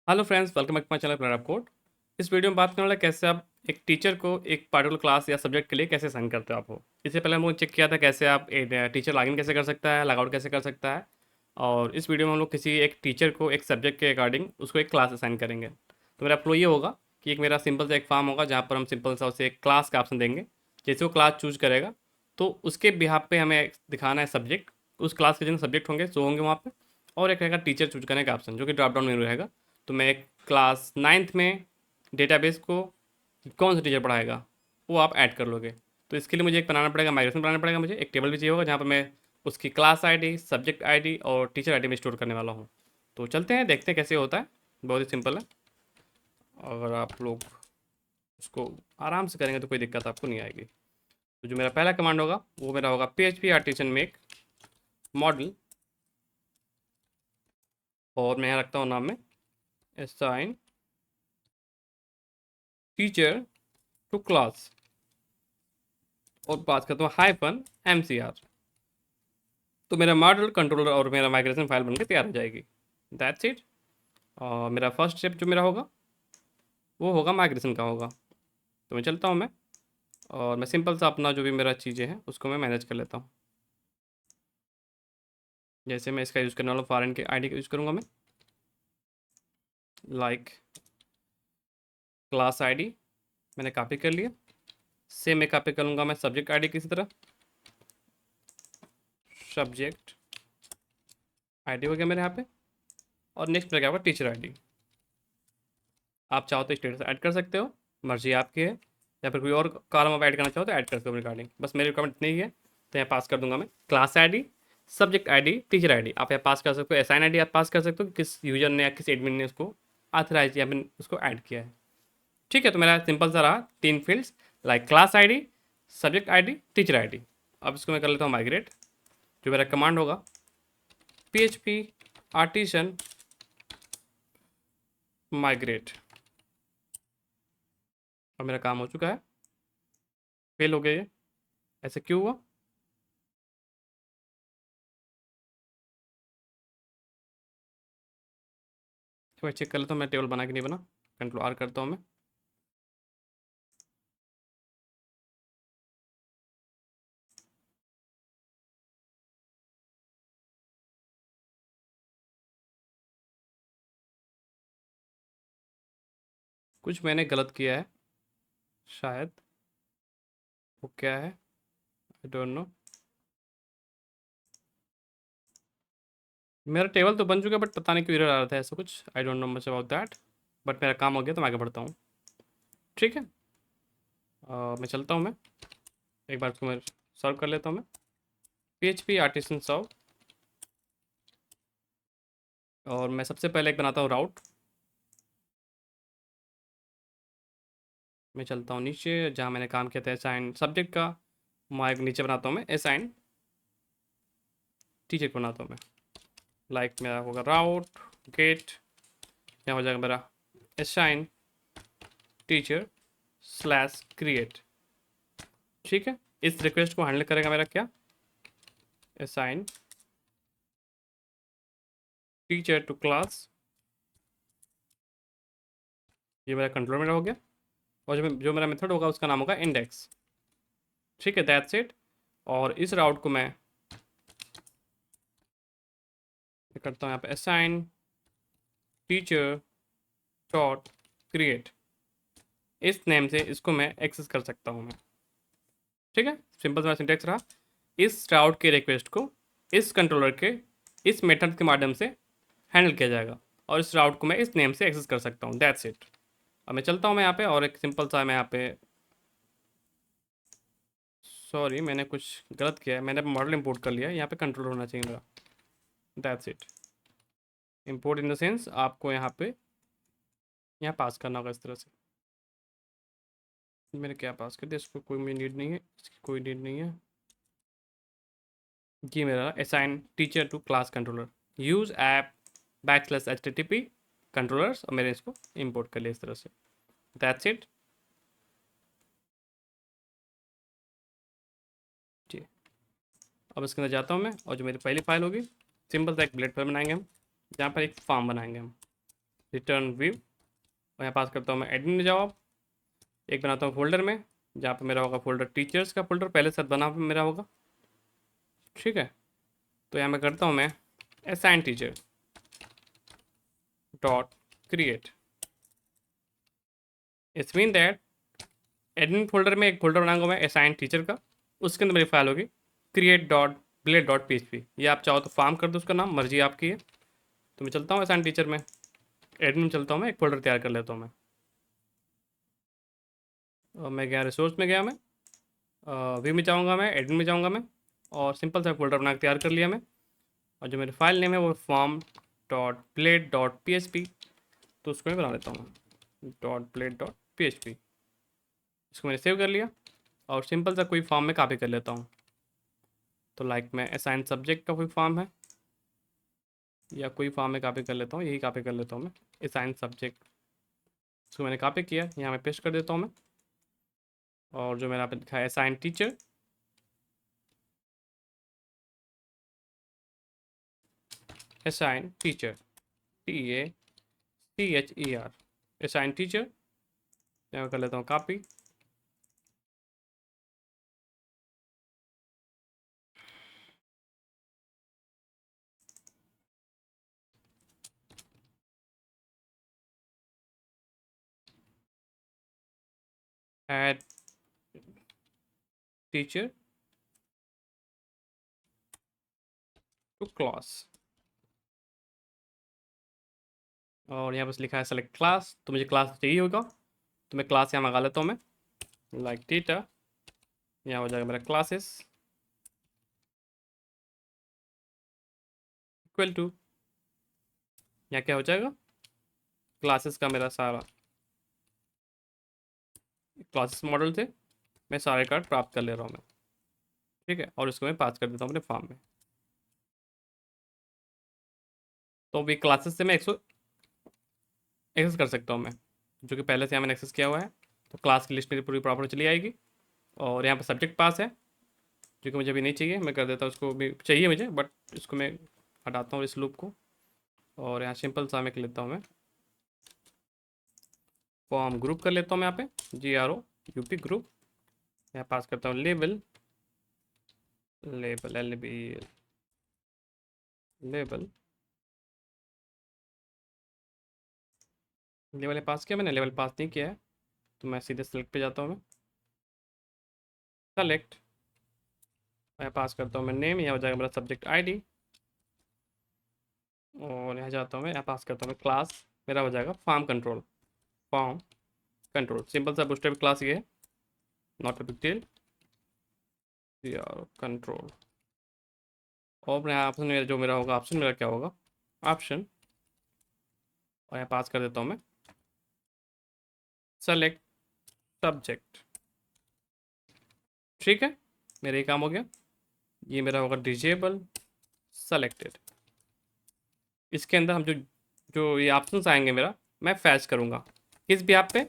Hello friends, welcome back to my channel player of code. इस वीडियो में बात करने वाला है कैसे आप एक टीचर को एक पार्टिकुलर क्लास या सब्जेक्ट के लिए कैसे असाइन करते हो आप वो। इससे पहले हम लोग चेक किया था कैसे आप एक टीचर लॉगिन कैसे कर सकता है, लॉगआउट कैसे कर सकता है। और इस वीडियो में हम लोग किसी एक टीचर को एक सब्जेक्ट के अकॉर्डिंग उसको एक क्लास असाइन करेंगे। तो मेरा फ्लो ये होगा कि एक मेरा सिंपल सा एक फॉर्म होगा जहाँ पर हम सिंपल सा उसे एक क्लास का ऑप्शन देंगे। जैसे वो क्लास चूज करेगा तो उसके बिहाफ पे हमें दिखाना है सब्जेक्ट। उस क्लास के जितने सब्जेक्ट होंगे सो होंगे वहाँ पे। और एक रहेगा टीचर चूज करने का ऑप्शन जो कि ड्रॉप डाउन मेन्यू रहेगा। तो मैं एक क्लास नाइन्थ में डेटाबेस को कौन सा टीचर पढ़ाएगा वो आप ऐड कर लोगे। तो इसके लिए मुझे एक बनाना पड़ेगा, माइग्रेशन बनाना पड़ेगा, मुझे एक टेबल भी चाहिए होगा जहाँ पर मैं उसकी क्लास आईडी, सब्जेक्ट आईडी और टीचर आईडी में स्टोर करने वाला हूँ। तो चलते हैं देखते हैं कैसे होता है। बहुत ही सिंपल है। अगर आप लोग उसको आराम से करेंगे तो कोई दिक्कत आपको नहीं आएगी। तो जो मेरा पहला कमांड होगा वो मेरा होगा PHP आर्टिसन मेक मॉडल। और मैं यहाँ रखता हूँ नाम में असाइन टीचर टू क्लास और बात करता हूँ -MCR। तो मेरा मॉडल कंट्रोलर और मेरा माइग्रेशन फाइल बनकर तैयार हो जाएगी। That's it. और मेरा फर्स्ट स्टेप जो मेरा होगा वो होगा माइग्रेशन का होगा। तो मैं चलता हूँ मैं, और मैं सिंपल सा अपना जो भी मेरा चीज़ें हैं उसको मैं मैनेज कर लेता हूँ। जैसे मैं इसका यूज़ करने वाला फॉरेन के आईडी का यूज़ करूँगा मैं, लाइक क्लास आईडी मैंने कॉपी कर लिया। सेम मैं कॉपी करूँगा मैं सब्जेक्ट आईडी किसी तरह, सब्जेक्ट आईडी हो गया मेरे यहाँ पे। और नेक्स्ट मेरा क्या होगा टीचर आईडी। आप चाहो तो स्टेटस ऐड कर सकते हो, मर्जी आपकी है। या फिर कोई और कॉलम आप ऐड करना चाहो तो ऐड कर सकते हो रिगार्डिंग। बस मेरी रिक्वायरमेंट इतनी ही है। तो यहाँ पास कर दूंगा मैं class ID, subject ID, teacher ID. आप यहाँ पास कर सकते हो, असाइन आईडी आप पास कर सकते हो कि किस यूजर ने या किस एडमिन ने उसको ऑथराइज या फिर उसको ऐड किया है। ठीक है, तो मेरा सिंपल सा रहा तीन fields, like class ID, subject ID, teacher ID. अब इसको मैं कर लेता हूँ माइग्रेट। जो मेरा कमांड होगा PHP आर्टिसन माइग्रेट। और मेरा काम हो चुका है। फेल हो गया ये, ऐसे क्यों हुआ? तो मैं चेक कर लेता हूँ मैं टेबल बना कि नहीं बना। Ctrl+R करता हूँ मैं। कुछ मैंने गलत किया है शायद। वो क्या है, आई डोंट नो। मेरा टेबल तो बन चुका है बट पता नहीं क्यों एरर आ रहा था ऐसा कुछ। I don't know much about that. But मेरा काम हो गया तो मैं आगे बढ़ता हूँ। ठीक है। मैं चलता हूँ मैं, एक बार इसको मैं सर्व कर लेता हूँ मैं। PHP आर्टिसन सर्व। और मैं सबसे पहले एक बनाता हूँ राउट। मैं चलता हूँ नीचे जहाँ मैंने काम किया था असाइन सब्जेक्ट का। मैं नीचे बनाता हूँ मैं असाइन टीचर को बनाता हूँ मैं। लाइक मेरा होगा राउट गेट, यहाँ हो जाएगा मेरा असाइन टीचर स्लैश क्रिएट। ठीक है, इस रिक्वेस्ट को हैंडल करेगा मेरा क्या, असाइन टीचर टू क्लास। ये मेरा कंट्रोल मेरा हो गया। और जो मेरा मेथड होगा उसका नाम होगा इंडेक्स। ठीक है, दैट्स इट। और इस राउट को मैं करता हूँ यहाँ पे असाइन टीचर डॉट क्रिएट। इस नेम से इसको मैं एक्सेस कर सकता हूँ मैं। ठीक है, सिंपल सा सिंटेक्स रहा। इस राउट के रिक्वेस्ट को इस कंट्रोलर के इस मेथड के माध्यम से हैंडल किया जाएगा। और इस राउट को मैं इस नेम से एक्सेस कर सकता हूँ। That's it. अब मैं चलता हूँ मैं यहाँ पे और एक सिंपल सा मैं यहाँ पे, सॉरी मैंने कुछ गलत किया है। मैंने मॉडल इंपोर्ट कर लिया है, यहाँ पे कंट्रोल होना चाहिए मेरा। That's it. Import in the sense आपको यहाँ पे यहाँ पास करना होगा इस तरह से। मैंने क्या पास कर दिया, इसको कोई मुझे नीड नहीं है, इसकी कोई नीड नहीं है। ये मेरा assign teacher to class controller use app /HTTP controllers. और मैंने इसको इंपोर्ट कर लिया इस तरह से। That's it. जी, अब इसके अंदर जाता हूँ मैं, और जो मेरी पहली फाइल होगी सिंपल सा एक बुलेट फाइल बनाएंगे हम, जहाँ पर एक फॉर्म बनाएंगे हम। रिटर्न व्यू, और यहाँ पास करता हूँ मैं एडमिन में जाओ आप। एक बनाता हूँ फोल्डर में, जहाँ पे मेरा होगा फोल्डर टीचर्स का फोल्डर पहले से बना मेरा होगा, ठीक है। तो यहाँ मैं करता हूँ मैं assign teacher dot create. It's mean that admin folder में एक फोल्डर बनाऊंगा मैं असाइन टीचर का, उसके अंदर मेरी फाइल होगी create dot blade dot P. ये आप चाहो तो फार्म कर दो, उसका नाम मर्जी आपकी है। तो मैं चलता हूँ असाइन टीचर में, एडमिन में चलता हूँ मैं, एक फोल्डर तैयार कर लेता हूँ मैं। और मैं गया रिसोर्स में, गया मैं व्यू में जाऊँगा मैं, एडमिन में जाऊँगा मैं, और सिंपल सा फोल्डर बना के तैयार कर लिया मैं। और जो मेरी फाइल नेम है वो form dot blade dot P, तो उसको मैं बना लेता हूँ डॉट ब्लेड डॉट पी। इसको मैंने सेव कर लिया और सिंपल सा कोई फॉर्म में कॉपी कर लेता हूँ। तो लाइक मैं असाइन सब्जेक्ट का कोई फॉर्म है, या कोई फॉर्म में कॉपी कर लेता हूँ, यही कॉपी कर लेता हूँ मैं असाइन सब्जेक्ट। इसको मैंने कॉपी किया, यहाँ मैं पेस्ट कर देता हूँ मैं। और जो मेरा पे लिखा है assign teacher, assign teacher TACHER, assign teacher, यहाँ कर लेता हूँ copy. Add teacher to class, और यहाँ बस लिखा है सेलेक्ट क्लास, तो मुझे क्लास चाहिए होगा, तो मैं क्लास यहाँ मंगा लेता हूँ मैं, लाइक डेटा, यहाँ हो जाएगा मेरा क्लासेस इक्वल टू, यहाँ क्या हो जाएगा क्लासेस का मेरा सारा क्लासेस मॉडल से मैं सारे कार्ड प्राप्त कर ले रहा हूँ मैं, ठीक है। और इसको मैं पास कर देता हूँ अपने फॉर्म में। तो अभी क्लासेस से मैं एक्सेस कर सकता हूँ मैं, जो कि पहले से यहाँ मैंने एक्सेस किया हुआ है। तो क्लास की लिस्ट मेरी पूरी प्रॉपर चली आएगी। और यहाँ पर सब्जेक्ट पास है, जो कि मुझे अभी नहीं चाहिए, मैं कर देता हूँ उसको, भी चाहिए मुझे बट इसको मैं हटाता हूँ इस लूप को। और यहाँ सिंपल सा मैं कर लेता हूँ मैं फॉर्म ग्रुप कर लेता हूँ मैं, यहाँ पे GROUP ग्रुप। यहाँ पास करता हूँ label, LB label, level pass किया मैंने, लेवल पास नहीं किया है, तो मैं सीधे सेलेक्ट पे जाता हूँ मैं, सेलेक्ट, मैं पास करता हूँ मैं नेम, यह हो जाएगा मेरा सब्जेक्ट ID। और यहाँ जाता हूँ मैं, यहाँ पास करता हूँ मैं क्लास, मेरा हो जाएगा फॉर्म कंट्रोल, सिंपल सा बूटस्ट्रैप क्लास ये है, not a big deal, control. और मैं ऑप्शन मेरा जो मेरा होगा, ऑप्शन मेरा क्या होगा ऑप्शन, और यहाँ पास कर देता हूँ मैं सेलेक्ट सब्जेक्ट, ठीक है। मेरा ये काम हो गया। ये मेरा होगा डिजेबल सेलेक्टेड, इसके अंदर हम जो जो ये ऑप्शंस आएंगे मेरा, मैं फैच करूँगा किस भी पे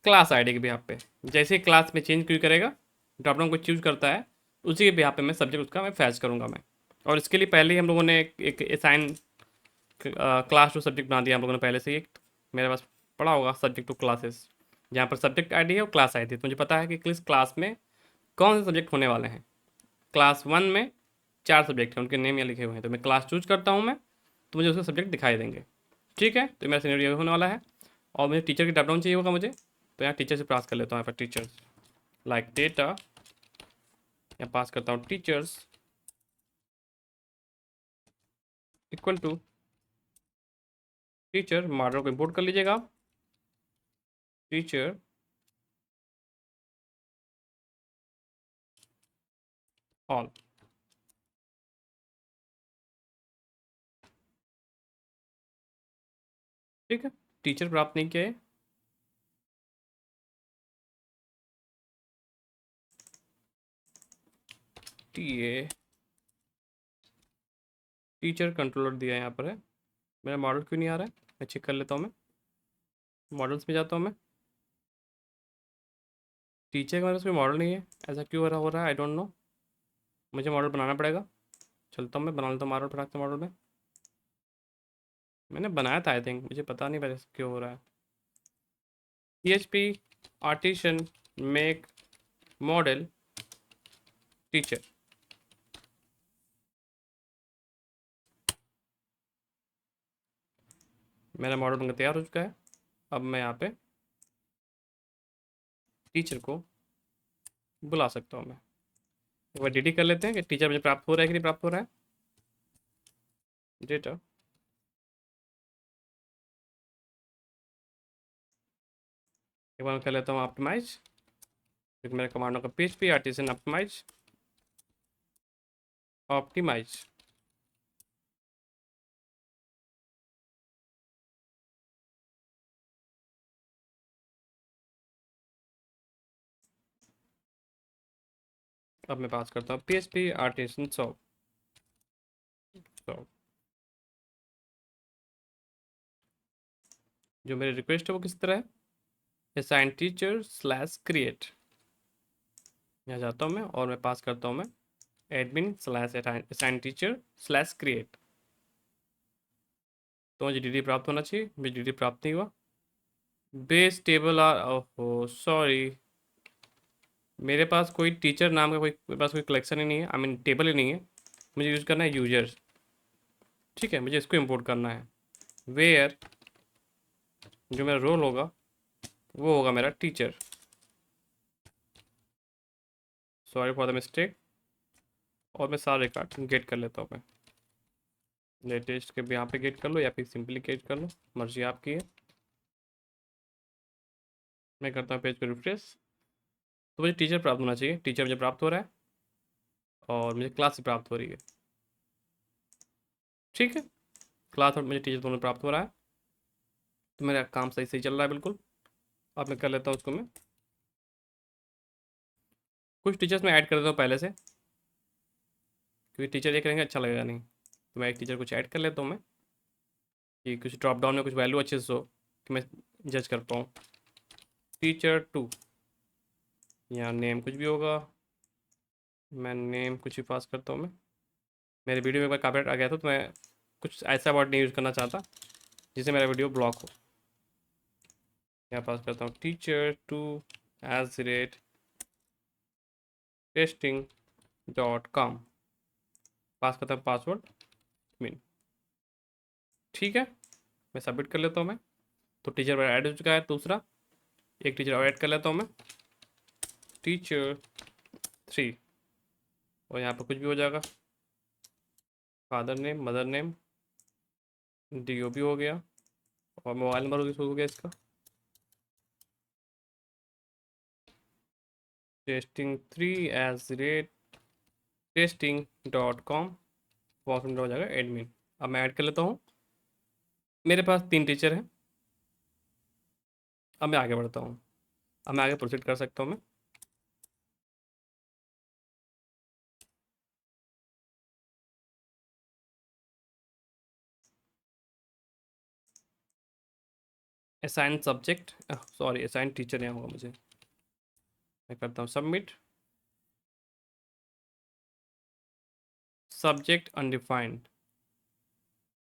क्लास आईडी के बिहाफ पे। जैसे ही क्लास में चेंज क्यों करेगा, ड्रॉपडाउन को चूज करता है, उसी के बिहाफ पे मैं सब्जेक्ट उसका मैं फैच करूँगा मैं। और इसके लिए पहले ही हम लोगों ने एक असाइन क्लास टू सब्जेक्ट बना दिया हम लोगों ने पहले से ही। एक मेरे पास पड़ा होगा सब्जेक्ट टू क्लासेस, जहाँ पर सब्जेक्ट आईडी है और क्लास आईडी, तो मुझे पता है कि किस क्लास में कौन से सब्जेक्ट होने वाले हैं। क्लास 1 में 4 सब्जेक्ट हैं, उनके नेम यहाँ लिखे हुए हैं, तो मैं क्लास चूज करता हूँ मैं, तो मुझे उसके सब्जेक्ट दिखाई देंगे, ठीक है। तो मेरा सिनेरियो होने वाला है। और मुझे टीचर की ड्रॉपडाउन चाहिए होगा मुझे, तो यहाँ टीचर से पास कर लेता हूँ, यहाँ पर टीचर्स लाइक डेटा, यहाँ पास करता हूँ teachers equal to teacher, model को इंपोर्ट कर लीजिएगा आप, टीचर ऑल, ठीक है। टीचर प्राप्त नहीं किया है, TA टीचर कंट्रोलर दिया है यहाँ पर है। मेरा मॉडल क्यों नहीं आ रहा है, मैं चेक कर लेता हूँ मैं, मॉडल्स में जाता हूँ मैं, टीचर का मेरे उसमें मॉडल नहीं है, ऐसा क्यों हो रहा है, आई डोंट नो। मुझे मॉडल बनाना पड़ेगा, चलता हूँ मैं बना लेता हूँ मॉडल, फटाक से मॉडल में। मैंने बनाया था आई थिंक, मुझे पता नहीं वैसे क्यों हो रहा है। PHP artisan make model teacher. मेरा मॉडल बनकर तैयार हो चुका है। अब मैं यहाँ पे टीचर को बुला सकता हूँ मैं। एक बार DD कर लेते हैं कि टीचर मुझे प्राप्त हो रहा है कि नहीं प्राप्त हो रहा है। डेटा एक बार कर लेता हूँ ऑप्टिमाइज, क्योंकि मेरा कमांडों का PHP आर्टिसन ऑप्टिमाइज ऑप्टिमाइज। अब मैं पास करता हूँ PHP आर्टिसन 100। जो मेरी रिक्वेस्ट है वो किस तरह है, असाइन टीचर स्लैश क्रिएट। यहाँ जाता हूँ मैं और मैं पास करता हूँ मैं admin slash assign teacher slash create. तो मुझे DD प्राप्त होना चाहिए, मुझे DD प्राप्त नहीं हुआ। बेस टेबल आर, ओहो सॉरी, मेरे पास कोई टीचर नाम का कोई, मेरे पास कोई कलेक्शन ही नहीं है, आई मीन टेबल ही नहीं है। मुझे यूज़ करना है यूजर्स। ठीक है, मुझे इसको इंपोर्ट करना है। वेयर जो मेरा रोल होगा वो होगा मेरा teacher. Sorry for the mistake. और मैं सारे रिकॉर्ड गेट कर लेता हूँ मैं। लेटेस्ट के भी यहाँ पे गेट कर लो या फिर सिंपली गेट कर लो, मर्जी आपकी है। मैं करता हूँ पेज पे रिफ्रेश। तो मुझे टीचर प्राप्त होना चाहिए, टीचर मुझे प्राप्त हो रहा है और मुझे क्लास से प्राप्त हो रही है। ठीक है, क्लास और मुझे टीचर दोनों प्राप्त हो रहा है। तो मेरा काम सही सही चल रहा है बिल्कुल। अब मैं कर लेता हूँ उसको मैं कुछ टीचर्स में ऐड कर देता हूँ पहले से, क्योंकि टीचर एक रहेंगे अच्छा लगेगा नहीं। तो मैं एक टीचर कुछ ऐड कर लेता हूँ मैं, कि कुछ ड्रॉप डाउन में कुछ वैल्यू अच्छे से हो कि मैं जज कर पाऊँ। टीचर 2 या नेम कुछ भी होगा, मैं नेम कुछ भी पास करता हूँ मैं। मेरे वीडियो में एक बार कॉपीराइट आ गया था, तो मैं कुछ ऐसा वर्ड नहीं यूज़ करना चाहता जिससे मेरा वीडियो ब्लॉक हो। यहाँ पास करता हूँ टीचर 2 @टेस्टिंग.com। पास करता हूँ पासवर्ड मिन। ठीक है, मैं सबमिट कर लेता हूँ मैं। तो टीचर ऐड हो चुका है दूसरा। एक टीचर और ऐड कर लेता हूँ मैं, टीचर 3। और यहाँ पर कुछ भी हो जाएगा, father name, mother name, DOB हो गया और मोबाइल नंबर हो गया इसका। टेस्टिंग3@टेस्टिंग.com। पासवर्ड हो जाएगा एडमिन। अब मैं ऐड कर लेता हूँ। मेरे पास 3 टीचर हैं। अब मैं आगे बढ़ता हूँ, अब मैं आगे प्रोसीड कर सकता हूँ मैं। Assign subject, sorry assign teacher यहाँ होगा मुझे। मैं करता हूँ सबमिट। सब्जेक्ट अनडिफाइंड,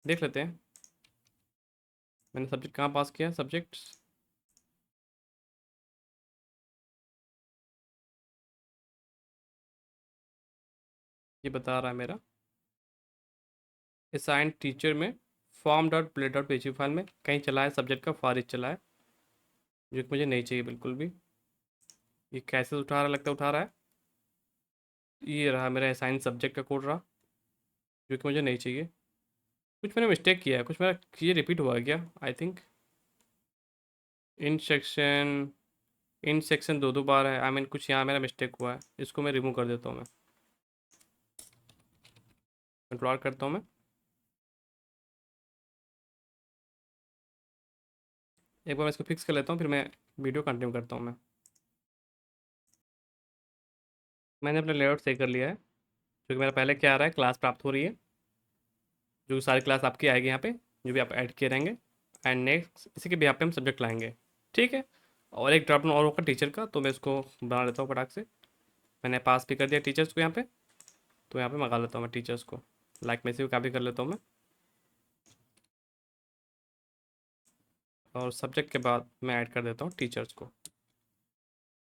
देख लेते हैं मैंने सब्जेक्ट कहाँ पास किया। सब्जेक्ट ये बता रहा है मेरा असाइन टीचर में form.play.php फाइल में कहीं चला है, सब्जेक्ट का फॉर ईच चला है, जो कि मुझे नहीं चाहिए बिल्कुल भी। ये कैसे उठा रहा, लगता है उठा रहा है। ये रहा मेरा असाइन सब्जेक्ट का कोड रहा, जो कि मुझे नहीं चाहिए। कुछ मैंने मिस्टेक किया है, कुछ मेरा ये रिपीट हुआ है क्या I think. In section, in section दो बार है, आई मीन कुछ यहाँ मेरा मिस्टेक हुआ है, इसको मैं रिमूव कर देता हूँ मैं। कंट्रोल करता हूँ मैं। एक बार मैं इसको फिक्स कर लेता हूँ, फिर मैं वीडियो कंटिन्यू करता हूँ मैं। मैंने अपना लेआउट सही कर लिया है, क्योंकि मेरा पहले क्या आ रहा है, क्लास प्राप्त हो रही है, जो सारी क्लास आपकी आएगी यहाँ पे, जो भी आप ऐड किए रहेंगे। एंड नेक्स्ट इसी के भी यहाँ पे हम सब्जेक्ट लाएंगे। ठीक है, और एक ड्रॉप डाउन और होगा टीचर का, तो मैं इसको बना लेता हूँ फटाक से। मैंने पास भी कर दिया टीचर्स को यहाँ पे, तो यहाँ पे मंगा लेता हूँ मैं टीचर्स को। लाइक में से भी कॉपी कर लेता हूँ मैं। और सब्जेक्ट के बाद मैं ऐड कर देता हूँ टीचर्स को।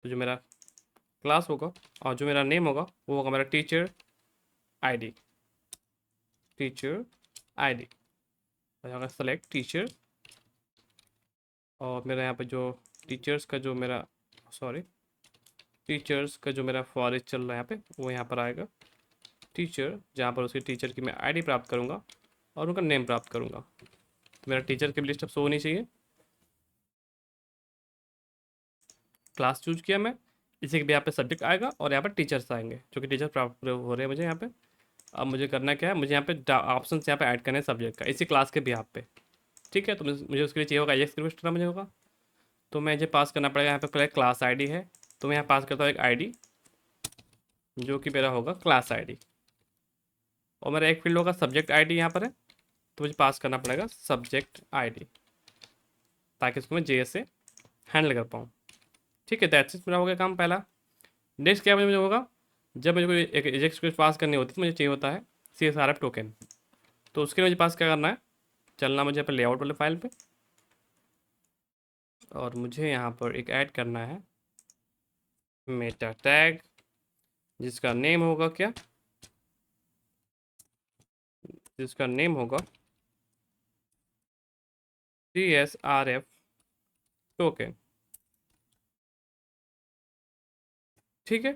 तो जो मेरा क्लास होगा और जो मेरा नेम होगा वो होगा मेरा टीचर आईडी। टीचर आईडी होगा सेलेक्ट टीचर। और मेरा यहाँ पे जो टीचर्स का जो मेरा सॉरी टीचर्स का जो मेरा फॉरेस्ट चल रहा है यहाँ पे वो यहाँ पर आएगा टीचर, जहाँ पर उसकी टीचर की मैं आईडी प्राप्त करूँगा और उनका नेम प्राप्त करूँगा। तो मेरा टीचर की लिस्ट अब शो होनी चाहिए। क्लास चूज किया मैं, इसी के भी यहाँ पे सब्जेक्ट आएगा और यहाँ पर टीचर्स आएंगे जो कि टीचर प्राप्त हो रहे हैं मुझे यहाँ पे। अब मुझे करना क्या है, मुझे यहाँ पे ऑप्शन यहाँ पे ऐड करने हैं सब्जेक्ट का इसी क्लास के भी यहाँ पे। ठीक है, तो मुझे उसके लिए चाहिए होगा एजेक्स रिक्वेस्ट करना मुझे होगा। तो मुझे पास करना पड़ेगा यहाँ पे पहले क्लास आईडी है, तो मैं यहाँ पास करता हूँ एक आईडी जो कि मेरा होगा क्लास आईडी। और मेरा एक फील्ड होगा सब्जेक्ट आईडी यहाँ पर है, तो मुझे पास करना पड़ेगा सब्जेक्ट आईडी ताकि इसको मैं जेएस से हैंडल कर पाऊँ। ठीक है, दैट्स इट, मेरा हो गया काम पहला। नेक्स्ट क्या मुझे होगा, जब मुझे कोई एक एजेक्स रिक्वेस्ट पास करनी होती है तो मुझे चाहिए होता है CSRF टोकन। तो उसके लिए मुझे पास क्या करना है, चलना मुझे पर लेआउट वाले फाइल पे और मुझे यहाँ पर एक ऐड करना है मेटा टैग जिसका नेम होगा क्या, जिसका नेम होगा CSRF टोकन। ठीक है,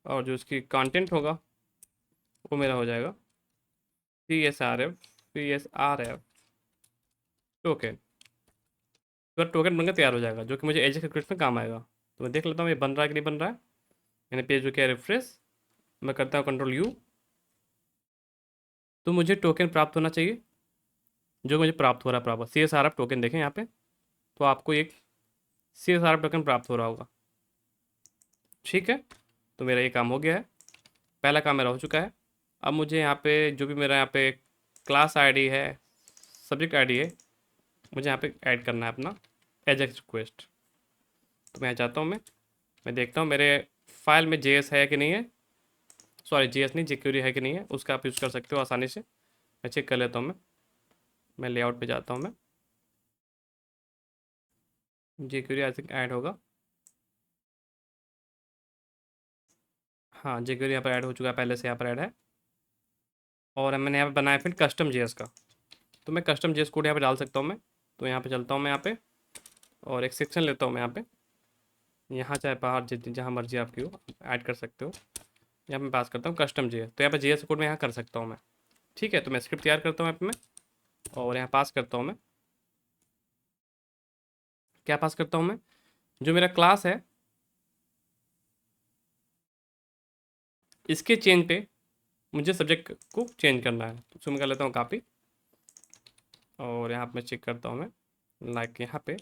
और जो उसकी कंटेंट होगा वो मेरा हो जाएगा CSRF टोकन। तो टोकन बनकर तैयार हो जाएगा जो कि मुझे एजेक्स रिक्वेस्ट में काम आएगा। तो मैं देख लेता हूँ ये बन रहा है कि नहीं बन रहा है। मैंने पेज जो किया रिफ्रेश, मैं करता हूँ Ctrl+U। तो मुझे टोकन प्राप्त होना चाहिए जो मुझे प्राप्त हो रहा है प्रॉपर CSRF टोकन। देखें यहाँ पे तो आपको एक CSRF टोकन प्राप्त हो रहा होगा। ठीक है, तो मेरा ये काम हो गया है, पहला काम मेरा हो चुका है। अब मुझे यहाँ पे जो भी मेरा यहाँ पे क्लास आईडी है, सब्जेक्ट आईडी है, मुझे यहाँ पे ऐड करना है अपना एजेक्स रिक्वेस्ट। तो मैं चाहता हूँ मैं देखता हूँ मेरे फाइल में JS है कि नहीं है, सॉरी JS नहीं jQuery है कि नहीं है, उसका आप यूज़ कर सकते हो आसानी से। मैं चेक कर लेता हूँ, मैं लेआउट पे जाता हूँ, मैं jQuery आई थिंक ऐड होगा। हाँ, jQuery यहाँ पर ऐड हो चुका है, पहले से यहाँ पर ऐड है। और मैंने यहाँ पे बनाया फिर कस्टम JS का, तो मैं कस्टम JS कोड यहाँ पे डाल सकता हूँ मैं। तो यहाँ पे चलता हूँ मैं यहाँ पे और एक सेक्शन लेता हूँ मैं यहाँ पे, यहाँ चाहे बाहर जहाँ मर्जी आपकी हो ऐड कर सकते हो। यहाँ पे पास करता हूँ कस्टम JS, तो यहाँ पे JS कोड में यहाँ कर सकता हूँ मैं। ठीक है, तो मैं स्क्रिप्ट तैयार करता हूँ यहाँ पे मैं और यहाँ पास करता हूँ मैं, क्या पास करता हूँ मैं, जो मेरा क्लास है इसके चेंज पे मुझे सब्जेक्ट को चेंज करना है। तो मैं कर लेता हूँ कॉपी और यहाँ पे मैं चेक करता हूँ मैं लाइक यहाँ पे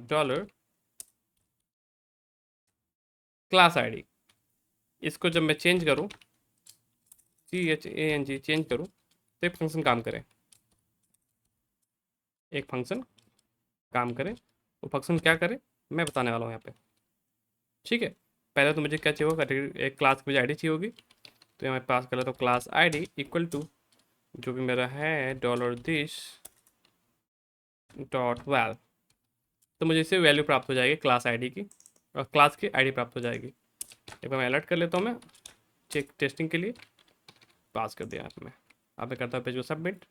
डॉलर क्लास आईडी, इसको जब मैं चेंज करूँ CHANG चेंज करूँ तो एक फंक्शन काम करे, एक फंक्शन काम करे। वो फंक्शन क्या करे मैं बताने वाला हूँ यहाँ पे। ठीक है, पहले तो मुझे क्या चाहिए होगा, एक क्लास की मुझे आईडी चाहिए होगी। तो यहाँ मैं पास कर लेता हूँ क्लास आईडी इक्वल टू जो भी मेरा है $this .val। तो मुझे इससे वैल्यू प्राप्त हो जाएगी क्लास आईडी की और क्लास की आईडी प्राप्त हो जाएगी। एक बार मैं अलर्ट कर लेता हूँ मैं चेक टेस्टिंग के लिए, पास कर दिया यहाँ पे मैं। अब मैं करता हूँ पेज को सबमिट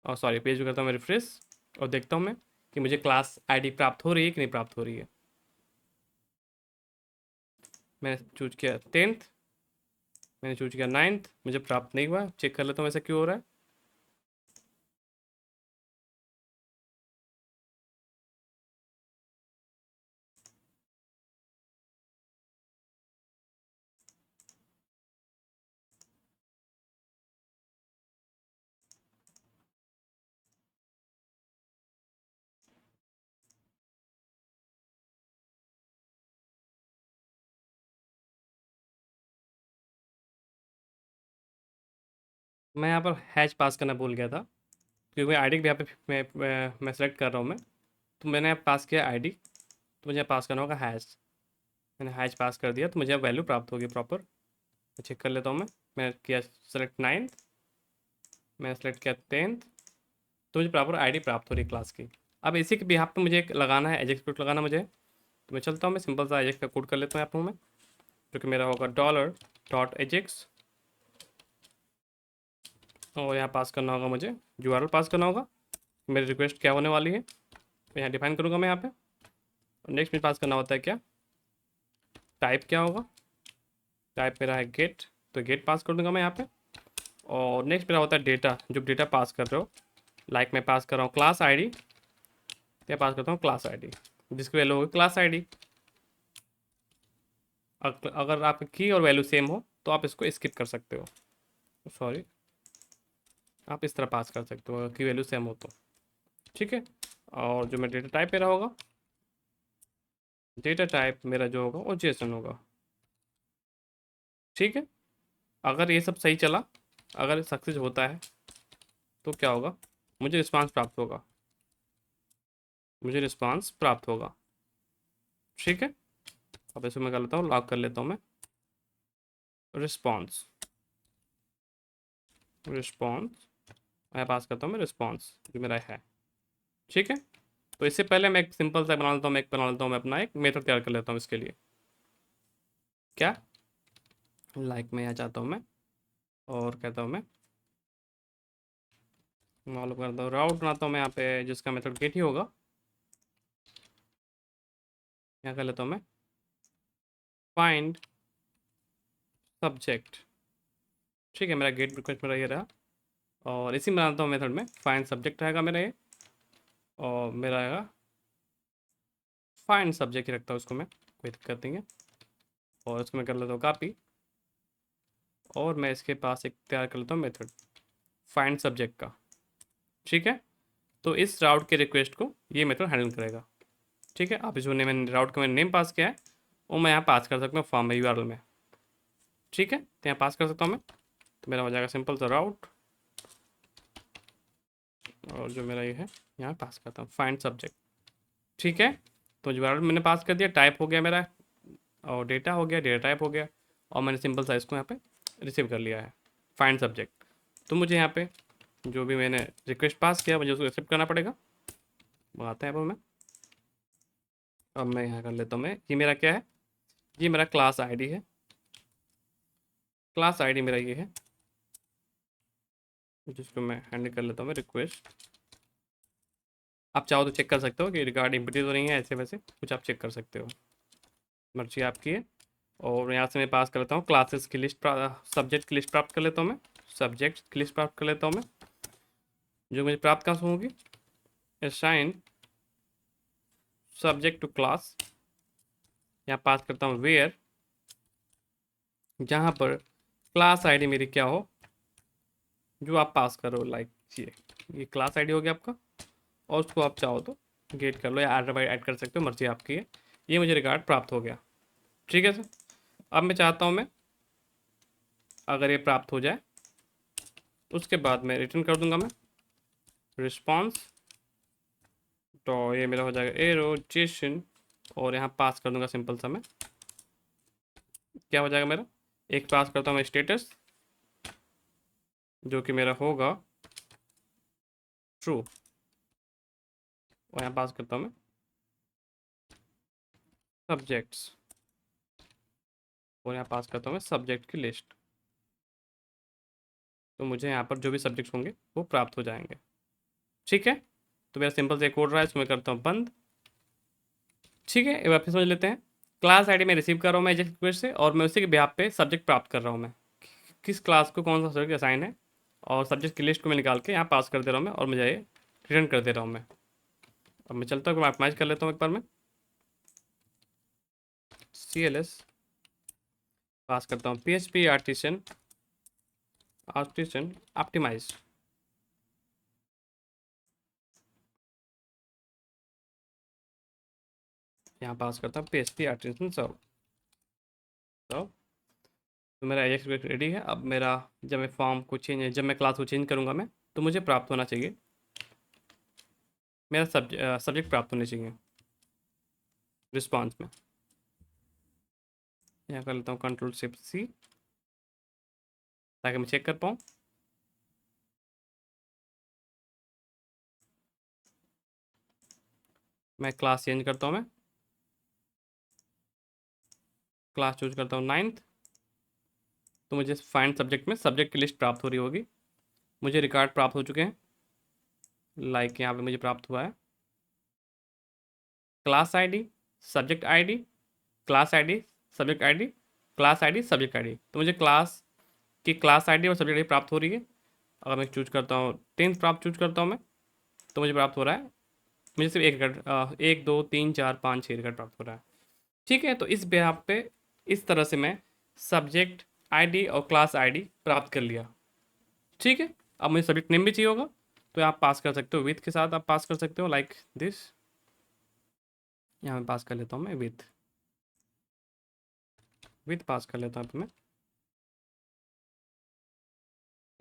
और सॉरी पेज को करता हूँ मैं रिफ्रेश और देखता हूँ मैं कि मुझे क्लास आईडी प्राप्त हो रही है कि नहीं प्राप्त हो रही है। मैंने चूज किया 10th, मैंने चूज किया 9th, मुझे प्राप्त नहीं हुआ। चेक कर लेता हूँ ऐसा क्यों हो रहा है। मैं यहाँ पर हैश पास करना भूल गया था क्योंकि आईडी भी यहाँ पे मैं सेलेक्ट कर रहा हूँ मैं। तो मैंने यहाँ पास किया आईडी, तो मुझे पास करना होगा हैश। मैंने हैश पास कर दिया तो मुझे अब वैल्यू प्राप्त होगी प्रॉपर। चेक कर लेता हूँ मैं किया सेलेक्ट 9th, मैंने सेलेक्ट किया 10th, तो मुझे प्रॉपर आईडी प्राप्त हो रही क्लास की। अब इसी के बिहाफ पे मुझे एक लगाना है, एजेक्स कोड लगाना मुझे। तो मैं चलता हूँ, मैं सिंपल सा एजेक्स का कोड कर लेता हूँ यहाँ पर मैं, जो कि मेरा होगा $.ajax, और यहाँ पास करना होगा मुझे, यूआरएल पास करना होगा, मेरी रिक्वेस्ट क्या होने वाली है मैं यहाँ डिफाइन करूँगा मैं यहाँ पे। और नेक्स्ट में पास करना होता है क्या, टाइप क्या होगा, टाइप मेरा है गेट, तो गेट पास कर दूंगा मैं यहाँ पे। और नेक्स्ट मेरा होता है डेटा, जो डेटा पास कर रहे हो, लाइक मैं पास कर रहा हूँ क्लास आईडी, क्या पास करता हूँ क्लास आईडी, जिसकी वैल्यू होगी क्लास आईडी। अगर आपकी की और वैल्यू सेम हो तो आप इसको स्किप कर सकते हो, सॉरी, आप इस तरह पास कर सकते हो की वैल्यू सेम हो तो, ठीक है। और जो मेरा डेटा टाइप मेरा होगा, डेटा टाइप मेरा जो होगा वो जेसन होगा, ठीक है। अगर ये सब सही चला, अगर सक्सेस होता है तो क्या होगा, मुझे रिस्पांस प्राप्त होगा, मुझे रिस्पांस प्राप्त होगा, ठीक है। अब इसको मैं कर लेता हूँ, लॉक कर लेता हूँ मैं, रिस्पांस, रिस्पांस मैं पास करता हूँ मैं रिस्पांस जो मेरा है, ठीक है। तो इससे पहले मैं एक सिंपल सा बना लेता हूँ, मैं अपना एक मेथड तैयार कर लेता हूँ इसके लिए, क्या, लाइक मैं यहाँ चाहता हूँ मैं, और कहता हूँ मैं मालूम करता हूँ राउट बनाता हूँ मैं यहाँ पे, जिसका मेथड गेट ही होगा। यहाँ कर लेता हूँ मैं फाइंड सब्जेक्ट, ठीक है, मेरा गेट रिक्वेस्ट मेरा ये रहा। और इसी में बनाता हूँ मेथड में फाइंड सब्जेक्ट रहेगा मेरा ये, और मेरा आएगा फाइंड सब्जेक्ट ही रखता हूँ उसको मैं, कोई दिक्कत नहीं है। और इसको मैं कर लेता हूँ कॉपी, और मैं इसके पास एक तैयार कर लेता हूँ मेथड फाइंड सब्जेक्ट का, ठीक है। तो इस राउट के रिक्वेस्ट को ये मेथड हैंडल करेगा, ठीक है। आप जो मैंने राउट का मैंने नेम पास किया है वो मैं यहाँ पास कर सकता हूँ फॉर्म में, यूआरएल में, ठीक है। तो यहाँ पास कर सकता हूँ मैं, तो मेरा हो जाएगा सिंपल सा राउट, और जो मेरा ये है यहाँ पास करता हूँ फाइंड सब्जेक्ट, ठीक है। तो यूआरएल मैंने पास कर दिया, टाइप हो गया मेरा, और डेटा हो गया, डेटा टाइप हो गया, और मैंने सिंपल सा इसको यहाँ पे रिसीव कर लिया है फाइंड सब्जेक्ट। तो मुझे यहाँ पे जो भी मैंने रिक्वेस्ट पास किया मुझे उसको एक्सेप्ट करना पड़ेगा, वो आता है अब मैं, अब मैं यहाँ कर लेता हूँ मैं, ये मेरा क्या है, ये मेरा क्लास आईडी है, क्लास आईडी मेरा ये है, जिसको मैं हैंडल कर लेता हूँ मैं रिक्वेस्ट। आप चाहो तो चेक कर सकते हो कि रिगार्ड एम्प्टी तो नहीं है, ऐसे वैसे कुछ आप चेक कर सकते हो, मर्जी आपकी है। और यहाँ से मैं पास कर लेता हूँ क्लासेस की लिस्ट, सब्जेक्ट की लिस्ट प्राप्त कर लेता हूँ मैं, सब्जेक्ट की लिस्ट प्राप्त कर लेता हूँ मैं, जो मुझे प्राप्त कहाँ से होगी, असाइन सब्जेक्ट टू क्लास, यहाँ पास करता हूँ वेयर, जहाँ पर क्लास आईडी मेरी क्या हो जो आप पास करो, लाइक ये क्लास आईडी हो गया आपका, और उसको आप चाहो तो गेट कर लो या ऐड कर सकते हो, मर्जी आपकी है। ये मुझे रिकॉर्ड प्राप्त हो गया, ठीक है सर। अब मैं चाहता हूँ मैं अगर ये प्राप्त हो जाए उसके बाद मैं रिटर्न कर दूंगा मैं रिस्पॉन्स, तो ये मेरा हो जाएगा एरो जेसन, और यहाँ पास कर दूंगा सिंपल सा मैं, क्या हो जाएगा मेरा, एक पास करता हूँ मैं स्टेटस, जो कि मेरा होगा ट्रू, और यहाँ पास करता हूँ मैं सब्जेक्ट्स, और यहाँ पास करता हूँ मैं सब्जेक्ट की लिस्ट। तो मुझे यहाँ पर जो भी सब्जेक्ट्स होंगे वो प्राप्त हो जाएंगे, ठीक है। तो मेरा सिंपल से कोड रहा है, इसमें करता हूँ बंद, ठीक है। एक बार फिर समझ लेते हैं, क्लास आईडी मैं रिसीव कर रहा हूँ मैं एजेक्स रिक्वेस्ट से, और मैं उसी के बिहाफ पे सब्जेक्ट प्राप्त कर रहा हूँ मैं, किस क्लास को कौन सा सब्जेक्ट असाइन है, और सब्जेक्ट की लिस्ट को मैं निकाल के यहाँ पास कर दे रहा हूँ मैं, और मुझे ये रिटर्न कर दे रहा हूँ मैं। अब मैं चलता हूँ ऑप्टिमाइज कर लेता हूँ एक बार मैं, CLS पास करता हूँ PHP आर्टिसन, आर्टिसन ऑप्टिमाइज, यहाँ पास करता हूँ PHP आर्टिसन सर्व, तो मेरा एजेक्स रेडी है। अब मेरा जब मैं फॉर्म को चेंज, जब मैं क्लास को चेंज करूँगा मैं, तो मुझे प्राप्त होना चाहिए, मेरा सब्जेक्ट प्राप्त होने चाहिए रिस्पॉन्स में। यहाँ कर लेता हूँ Ctrl+Shift+C, ताकि मैं चेक कर पाऊँ। मैं क्लास चेंज करता हूँ, मैं क्लास चूज करता हूँ 9th। तो मुझे फाइंड सब्जेक्ट में सब्जेक्ट की लिस्ट प्राप्त हो रही होगी। मुझे रिकॉर्ड प्राप्त हो चुके हैं, लाइक यहाँ पे मुझे प्राप्त हुआ है class ID, subject ID, class ID, subject ID, class ID, subject ID. तो मुझे क्लास की क्लास आईडी और सब्जेक्ट आईडी प्राप्त हो रही है। अगर मैं चूज करता हूँ 10th प्राप्त चूज करता हूँ मैं, तो मुझे प्राप्त हो रहा है, मुझे सिर्फ एक रिकॉर्ड, 1 2 3 4 5 6 रिकॉर्ड प्राप्त हो रहा है। ठीक है, तो इस बेहाफ पे इस तरह से मैं सब्जेक्ट आईडी और क्लास आईडी प्राप्त कर लिया। ठीक है, अब मुझे सब्जेक्ट नेम भी चाहिए होगा, तो आप पास कर सकते हो विथ के साथ, आप पास कर सकते हो लाइक दिस। यहाँ मैं पास कर लेता हूँ, मैं विथ पास कर लेता हूँ मैं।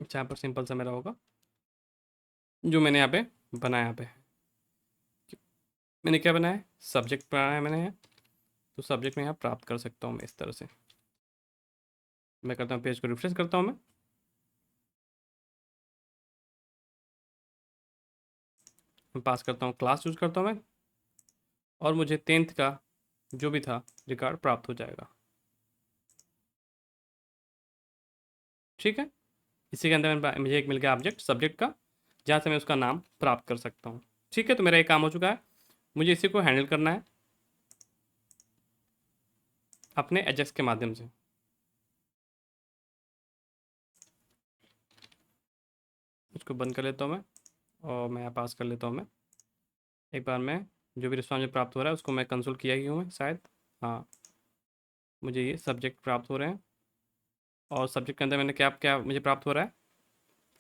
यहाँ पर सिंपल सा मेरा होगा जो मैंने यहाँ पे बनाया। यहाँ पे मैंने क्या बनाया है, सब्जेक्ट बनाया मैंने है, तो सब्जेक्ट में यहाँ प्राप्त कर सकता हूँ मैं इस तरह से। मैं करता हूँ पेज को रिफ्रेश करता हूँ मैं पास करता हूँ, क्लास चूज करता हूँ मैं, और मुझे 10th का जो भी था रिकॉर्ड प्राप्त हो जाएगा। ठीक है, इसी के अंदर मुझे एक मिल गया ऑब्जेक्ट सब्जेक्ट का, जहाँ से मैं उसका नाम प्राप्त कर सकता हूँ। ठीक है, तो मेरा ये काम हो चुका है। मुझे इसी को हैंडल करना है अपने एजेक्स के माध्यम से। इसको बंद कर लेता हूँ मैं, और मैं यहाँ पास कर लेता हूँ मैं। एक बार मैं जो भी रिस्पॉन्स प्राप्त हो रहा है उसको मैं कंसोल किया ही हूँ मैं शायद। हाँ, मुझे ये सब्जेक्ट प्राप्त हो रहे हैं, और सब्जेक्ट के अंदर मैंने क्या क्या मुझे प्राप्त हो रहा है,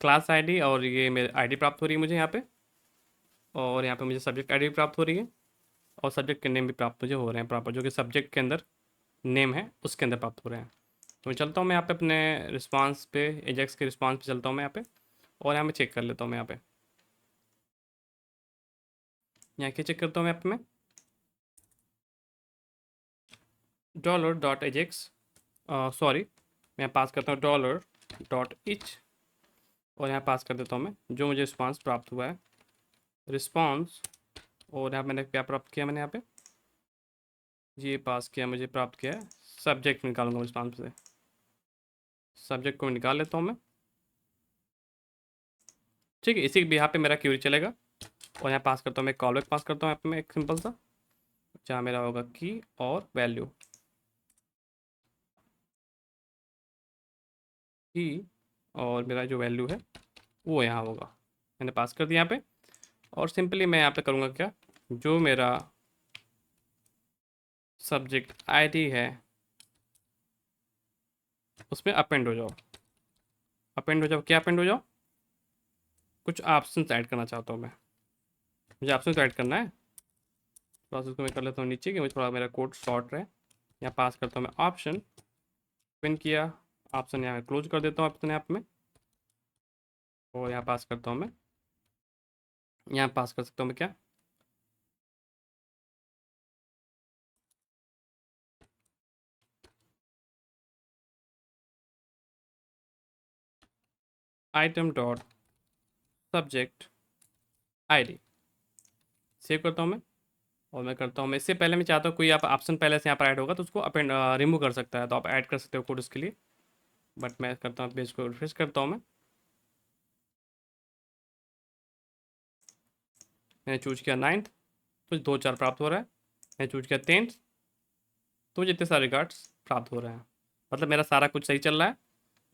क्लास आईडी, और ये मेरे आईडी प्राप्त हो रही है मुझे यहाँ पे, और यहाँ पे मुझे सब्जेक्ट आईडी प्राप्त हो रही है, और सब्जेक्ट के नेम भी प्राप्त मुझे हो रहे हैं प्रॉपर, जो कि सब्जेक्ट के अंदर नेम है उसके अंदर प्राप्त हो रहे हैं। तो मैं चलता हूँ मैं यहाँ पे अपने रिस्पांस पे, एजेक्स के रिस्पांस पे चलता हूँ मैं यहाँ पे, और यहाँ मैं चेक कर लेता हूँ मैं यहाँ क्या चेक करता हूँ मैं यहाँ पे, मैं $.ajax, सॉरी, मैं पास करता हूँ $.each, और यहाँ पास कर देता हूँ मैं जो मुझे रिस्पांस प्राप्त हुआ है, रिस्पांस। और यहाँ मैंने क्या प्राप्त किया, मैंने यहाँ पे ये पास किया, मुझे प्राप्त किया है सब्जेक्ट निकालूंगा रिस्पांस से, सब्जेक्ट को निकाल लेता हूँ मैं। ठीक है, इसी यहाँ पे मेरा क्यूरी चलेगा, और यहाँ पास करता हूँ मैं कॉल बैक पास करता हूँ यहाँ पे मैं एक सिंपल सा, जहाँ मेरा होगा की और वैल्यू की, और मेरा जो वैल्यू है वो यहाँ होगा, मैंने पास कर दिया यहाँ पे। और सिंपली मैं यहाँ पे करूँगा क्या, जो मेरा सब्जेक्ट आईडी है उसमें अपेंड हो जाओ, अपेंड हो जाओ, क्या अपेंड हो जाओ, कुछ ऑप्शन ऐड करना चाहता हूँ मैं, मुझे ऑप्शन ऐड करना है। प्रोसेस को मैं कर लेता हूँ नीचे कि मुझे थोड़ा मेरा कोड शॉर्ट रहे। यहाँ पास करता हूँ मैं ऑप्शन, पिन किया, ऑप्शन यहाँ क्लोज कर देता हूँ अपने आप में, और यहाँ पास करता हूँ मैं, यहाँ पास कर सकता हूँ मैं क्या, item dot subject ID. Save करता हूँ मैं, और मैं करता हूँ मैं, इससे पहले मैं चाहता हूँ कोई आप ऑप्शन पहले से यहाँ पर ऐड होगा तो उसको अपेंड रिमूव कर सकता है, तो आप ऐड कर सकते हो कोड उसके लिए। बट मैं करता हूँ पेज को रिफ्रेश करता हूँ मैंने चूज किया 9th, तो 2 4 प्राप्त हो रहा है। मैंने चूज किया 10th, तो मुझे इतने सारे रिकॉर्ड्स प्राप्त हो रहे हैं, मतलब मेरा सारा कुछ सही चल रहा है।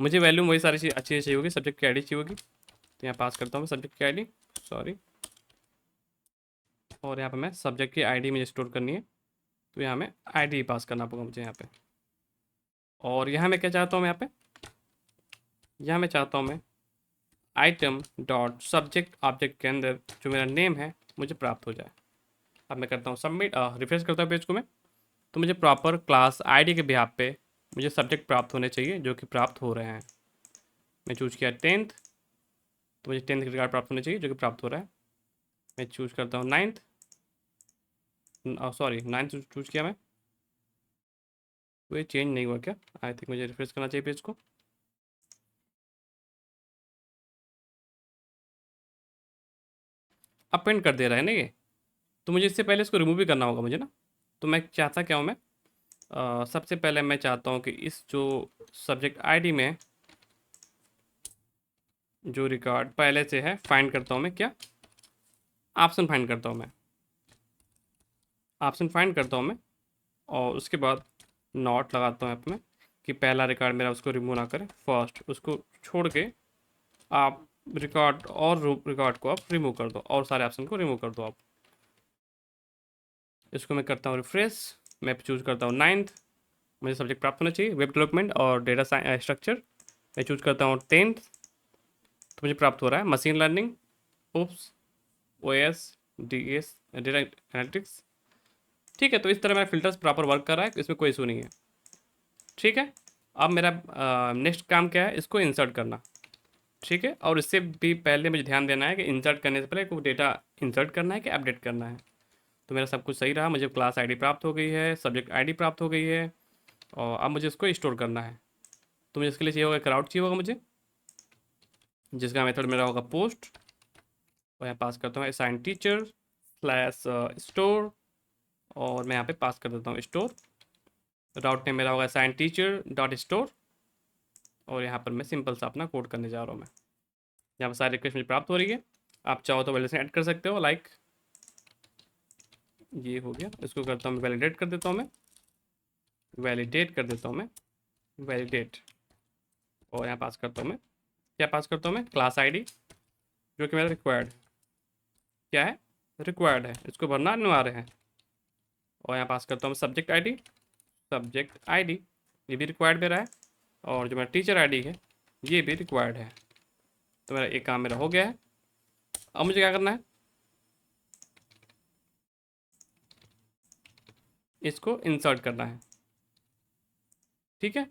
मुझे वैल्यू वही सारी चीज़ अच्छी चाहिए होगी, सब्जेक्ट की आईडी चाहिए होगी, तो यहाँ पास करता हूँ मैं सब्जेक्ट की आईडी, सॉरी, और यहाँ पे मैं सब्जेक्ट की आईडी मुझे स्टोर करनी है, तो यहाँ में आईडी पास करना पड़ेगा मुझे यहाँ पे। और यहाँ मैं क्या चाहता हूँ मैं यहाँ पे, यहाँ मैं चाहता हूँ मैं आइटम डॉट सब्जेक्ट ऑब्जेक्ट के अंदर जो मेरा नेम है मुझे प्राप्त हो जाए। अब मैं करता हूँ सबमिट, रिफ्रेश करता हूँ पेज को मैं, तो मुझे प्रॉपर क्लास आईडी के बिहाफ पे मुझे सब्जेक्ट प्राप्त होने चाहिए जो कि प्राप्त हो रहे हैं। मैं चूज किया 10th, तो मुझे 10th का रिकॉर्ड प्राप्त होने चाहिए जो कि प्राप्त हो रहा है। मैं चूज करता हूँ 9th, सॉरी 9th चूज किया मैं, तो ये चेंज नहीं हुआ क्या, आई थिंक मुझे रिफ्रेश करना चाहिए पेज को। अपेंड कर दे रहा है ना ये, तो मुझे इससे पहले इसको रिमूव भी करना होगा मुझे ना। तो मैं चाहता क्या हूँ मैं, सबसे पहले मैं चाहता हूँ कि इस जो सब्जेक्ट आईडी में जो रिकॉर्ड पहले से है फाइंड करता हूँ मैं, क्या ऑप्शन फाइंड करता हूँ मैं, ऑप्शन फाइंड करता हूँ मैं। और उसके बाद नॉट लगाता हूँ अपने कि पहला रिकॉर्ड मेरा उसको रिमूव ना करे, फर्स्ट उसको छोड़ के आप रिकॉर्ड और रिकॉर्ड को आप रिमूव कर दो और सारे ऑप्शन को रिमूव कर दो आप। इसको मैं करता हूँ रिफ्रेश, मैं चूज़ करता हूँ 9th, मुझे सब्जेक्ट प्राप्त होना चाहिए वेब डेवलपमेंट और डेटा स्ट्रक्चर। मैं चूज़ करता हूँ 10th, तो मुझे प्राप्त हो रहा है machine learning, OOPS, O S, D S, data analytics. ठीक है, तो इस तरह मेरा फिल्टर्स प्रॉपर वर्क कर रहा है, इसमें कोई इशू नहीं है। ठीक है, अब मेरा नेक्स्ट काम क्या है, इसको इंसर्ट करना। ठीक है, और इससे भी पहले मुझे ध्यान देना है कि इंसर्ट करने से पहले को डेटा इंसर्ट करना है कि अपडेट करना है। तो मेरा सब कुछ सही रहा, मुझे क्लास आईडी प्राप्त हो गई है, सब्जेक्ट आईडी प्राप्त हो गई है, और अब मुझे इसको स्टोर करना है। तो मुझे इसके लिए चाहिए होगा क्राउड चाहिए होगा मुझे, जिसका मेथड मेरा होगा पोस्ट, और यहाँ पास करता हूँ असाइन टीचर स्लैश स्टोर, और मैं यहाँ पे पास कर देता हूँ स्टोर। राउट नेम मेरा होगा असाइन टीचर डॉट स्टोर, और यहाँ पर मैं सिंपल सा अपना कोड करने जा रहा हूँ मैं। यहाँ पर सारी रिक्वेस्ट मुझे प्राप्त हो रही है, आप चाहो तो वैलिडेशन ऐड कर सकते हो, लाइक ये हो गया। इसको करता हूँ मैं वैलिडेट कर देता हूँ मैं, वैलिडेट कर देता हूँ मैं, वैलिडेट, और यहाँ पास करता हूँ मैं, क्या पास करता हूँ मैं, क्लास आईडी जो कि मेरा रिक्वायर्ड क्या है, रिक्वायर्ड है, इसको भरना अनिवार्य है। और यहाँ पास करता हूँ मैं सब्जेक्ट आईडी, सब्जेक्ट आईडी ये भी रिक्वायर्ड मेरा है, और जो मेरा टीचर आईडी है ये भी रिक्वायर्ड है। तो मेरा एक काम मेरा हो गया है। अब मुझे क्या करना है, इसको इंसर्ट करना है। ठीक है,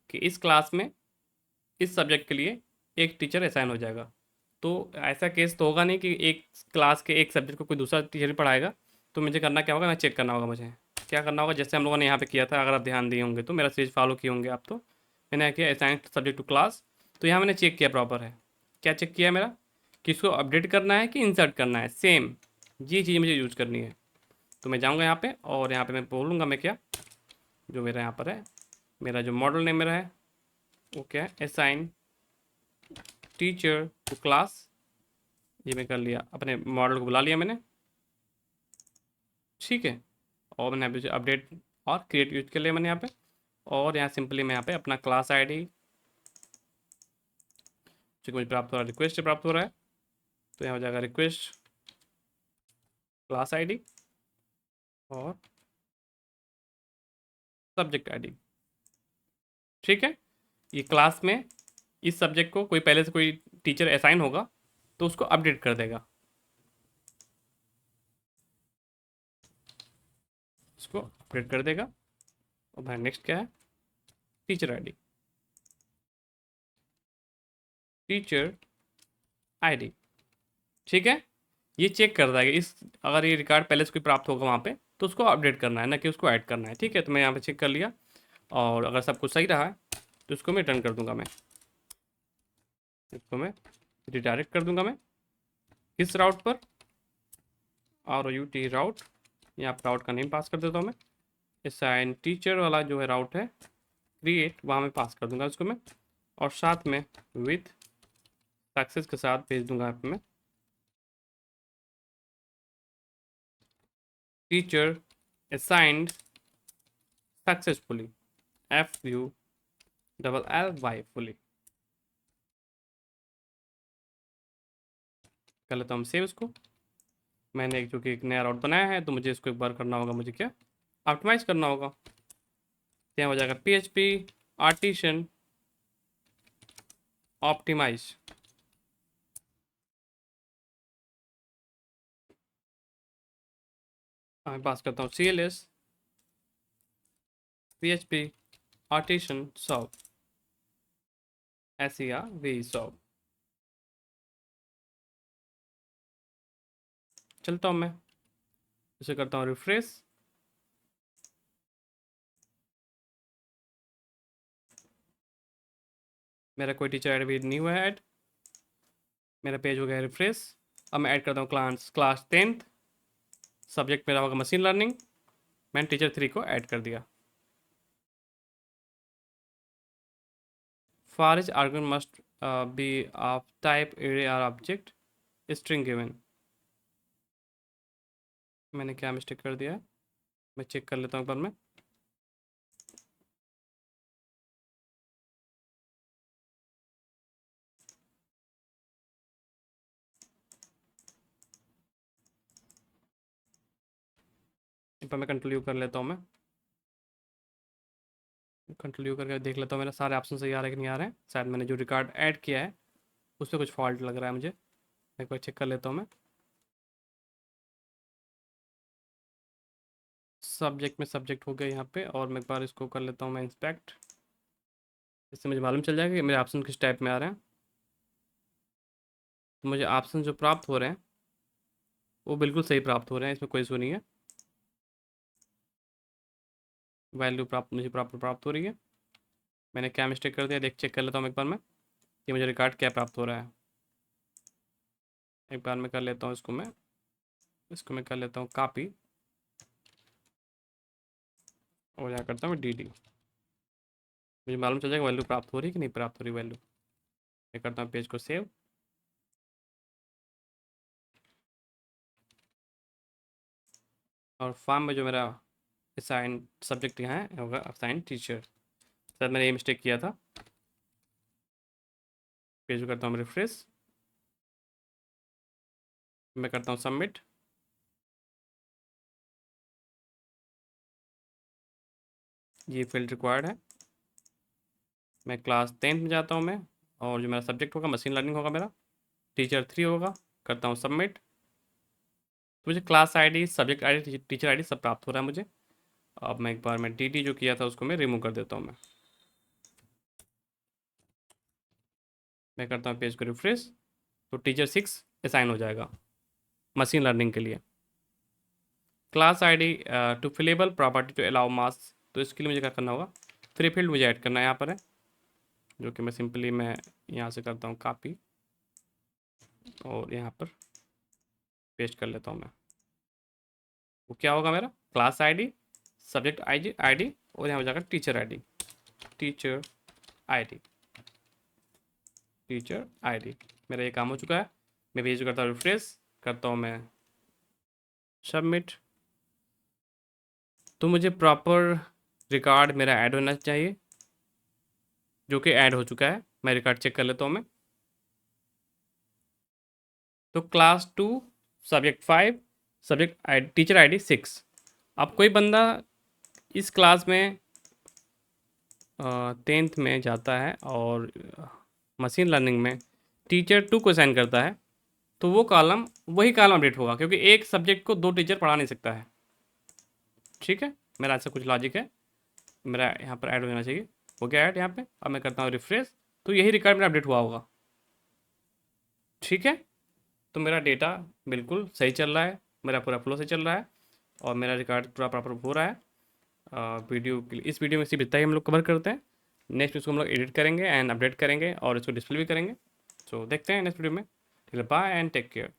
कि इस क्लास में इस सब्जेक्ट के लिए एक टीचर असाइन हो जाएगा। तो ऐसा केस तो होगा नहीं कि एक क्लास के एक सब्जेक्ट को कोई दूसरा टीचर पढ़ाएगा। तो मुझे करना क्या होगा, मैं चेक करना होगा मुझे क्या करना होगा, जैसे हम लोगों ने यहाँ पे किया था, अगर आप ध्यान दिए होंगे तो मेरा सीरीज फॉलो किए होंगे आप, तो मैंने क्या किया असाइन सब्जेक्ट टू क्लास। तो यहाँ मैंने चेक किया प्रॉपर है, क्या चेक किया मेरा कि इसको अपडेट करना है कि इंसर्ट करना है, सेम ये चीज़ मुझे यूज़ करनी है। तो मैं जाऊँगा यहाँ पे, और यहाँ पे मैं बोलूँगा मैं क्या, जो मेरा यहाँ पर है, मेरा जो मॉडल नेम मेरा है वो क्या है, असाइन टीचर टू क्लास। ये मैं कर लिया, अपने मॉडल को बुला लिया मैंने। ठीक है, और मैंने अभी अपडेट और क्रिएट यूज कर लिया मैंने यहाँ पे, और यहाँ सिंपली मैं यहाँ पे अपना क्लास आईडी जो मुझे प्राप्त हो रहा है, रिक्वेस्ट से प्राप्त हो रहा है, तो यहाँ हो जाएगा रिक्वेस्ट क्लास आईडी और सब्जेक्ट आईडी। ठीक है, ये क्लास में इस सब्जेक्ट को कोई पहले से कोई टीचर असाइन होगा तो उसको अपडेट कर देगा, उसको अपडेट कर देगा। और भाई नेक्स्ट क्या है, टीचर आईडी, टीचर आईडी। ठीक है, ये चेक कर रहा है कि इस अगर ये रिकॉर्ड पहले से कोई प्राप्त होगा वहाँ पे तो उसको अपडेट करना है ना कि उसको ऐड करना है। ठीक है, तो मैं यहाँ पे चेक कर लिया, और अगर सब कुछ सही रहा है तो इसको मैं रिटर्न कर दूंगा, मैं इसको मैं रिडायरेक्ट कर दूंगा मैं किस राउट पर, ROUT राउट, यहाँ पर राउट का नेम पास कर देता हूँ मैं, असाइन टीचर वाला जो है राउट है क्रिएट, वहाँ में पास कर दूंगा इसको मैं, और साथ में विथ सक्सेस के साथ भेज दूंगा यहाँ पे मैं, teacher assigned successfully, FULLY fully. कर लेता हूँ सेव इसको। मैंने एक जो कि एक नया राउट बनाया है, तो मुझे इसको एक बार करना होगा, मुझे क्या ऑप्टिमाइज करना होगा। तो यहाँ हो जाएगा PHP आर्टिशन ऑप्टिमाइज। मैं पास करता हूँ CLS PHP artisan solve, SERV solve. चलता हूँ मैं, इसे करता हूँ रिफ्रेश, मेरा कोई टीचर ऐड भी नहीं हुआ है ऐड, मेरा पेज हो गया रिफ्रेश। अब मैं ऐड करता हूँ क्लास 10th सब्जेक्ट मेरा होगा मशीन लर्निंग, मैंने टीचर 3 को ऐड कर दिया। For each argument must be of type array or object string given. मैंने क्या मिस्टेक कर दिया है, मैं चेक कर लेता हूँ एक बार में। एक बार मैं कंट्रोल यू कर लेता हूँ, मैं कंट्रोल यू करके देख लेता हूँ मेरा सारे ऑप्शन सही आ रहे हैं कि नहीं आ रहे हैं। शायद मैंने जो रिकॉर्ड ऐड किया है उसमें कुछ फॉल्ट लग रहा है मुझे, एक बार चेक कर लेता हूँ मैं। सब्जेक्ट में सब्जेक्ट हो गया यहाँ पे, और मैं एक बार इसको कर लेता हूँ मैं इंस्पेक्ट। इससे मुझे मालूम चल जाएगा कि मेरे ऑप्शन किस टाइप में आ रहे हैं। तो मुझे ऑप्शन जो प्राप्त हो रहे हैं वो बिल्कुल सही प्राप्त हो रहे हैं, इसमें कोई इशू नहीं है। वैल्यू प्राप्त हो रही है। मैंने क्या मिस्टेक कर दिया देख चेक कर लेता हूँ एक बार मैं कि मुझे रिकॉर्ड क्या प्राप्त हो रहा है। एक बार मैं कर लेता हूँ इसको मैं कर लेता हूँ कॉपी, और यहाँ करता हूँ डी। मुझे मालूम चल जाएगा वैल्यू प्राप्त हो रही है कि नहीं प्राप्त हो रही वैल्यू। मैं करता हूँ पेज को सेव। और फॉर्म में जो मेरा असाइन सब्जेक्ट यहाँ है होगा असाइन टीचर। शायद मैंने ये मिस्टेक किया था। पेज को करता हूँ रिफ्रेश, मैं करता हूँ सबमिट। ये फील्ड रिक्वायर्ड है। मैं क्लास 10th में जाता हूँ मैं, और जो मेरा सब्जेक्ट होगा मशीन लर्निंग होगा, मेरा टीचर 3 होगा। करता हूँ सबमिट। तो मुझे class ID, subject ID, teacher ID सब प्राप्त हो रहा है मुझे। अब मैं एक बार मैं डी जो किया था उसको मैं रिमूव कर देता हूँ मैं करता हूँ पेज को रिफ्रेश। तो टीचर 6 असाइन हो जाएगा मशीन लर्निंग के लिए। Class ID to fillable property to allow mass. तो इसके लिए मुझे क्या करना होगा, फ्री फील्ड मुझे ऐड करना है यहाँ पर है, जो कि मैं यहाँ से करता हूँ कॉपी, और यहाँ पर पेस्ट कर लेता हूँ मैं। वो क्या होगा मेरा क्लास आईडी, सब्जेक्ट आईडी, और यहाँ हो जाएगा teacher ID. Teacher ID teacher ID मेरा ये काम हो चुका है। मैं भेज करता हूँ रिफ्रेश, करता हूँ मैं सबमिट। तो मुझे प्रॉपर रिकॉर्ड मेरा ऐड होना चाहिए, जो कि ऐड हो चुका है। मैं रिकॉर्ड चेक कर लेता हूँ मैं। तो class 2 subject 5 subject I teacher ID 6। अब कोई बंदा इस क्लास में 10th में जाता है और मशीन लर्निंग में टीचर 2 को असाइन करता है, तो वो कॉलम वही कॉलम अपडेट होगा, क्योंकि एक सब्जेक्ट को 2 टीचर पढ़ा नहीं सकता है। ठीक है, मेरा ऐसा कुछ लॉजिक है, मेरा यहाँ पर ऐड हो जाना चाहिए। हो गया ऐड यहाँ पे। अब मैं करता हूँ रिफ्रेश, तो यही रिकॉर्ड मेरा अपडेट हुआ होगा। ठीक है, तो मेरा डेटा बिल्कुल सही चल रहा है, मेरा पूरा फ्लो सही चल रहा है, और मेरा रिकॉर्ड पूरा प्रॉपर हो रहा है। वीडियो के लिए इस वीडियो में सिर्फ इतना ही हम लोग कवर करते हैं। नेक्स्ट इसको हम लोग एडिट करेंगे एंड अपडेट करेंगे, और इसको डिस्प्ले भी करेंगे। सो देखते हैं नेक्स्ट वीडियो में। Bye and take care.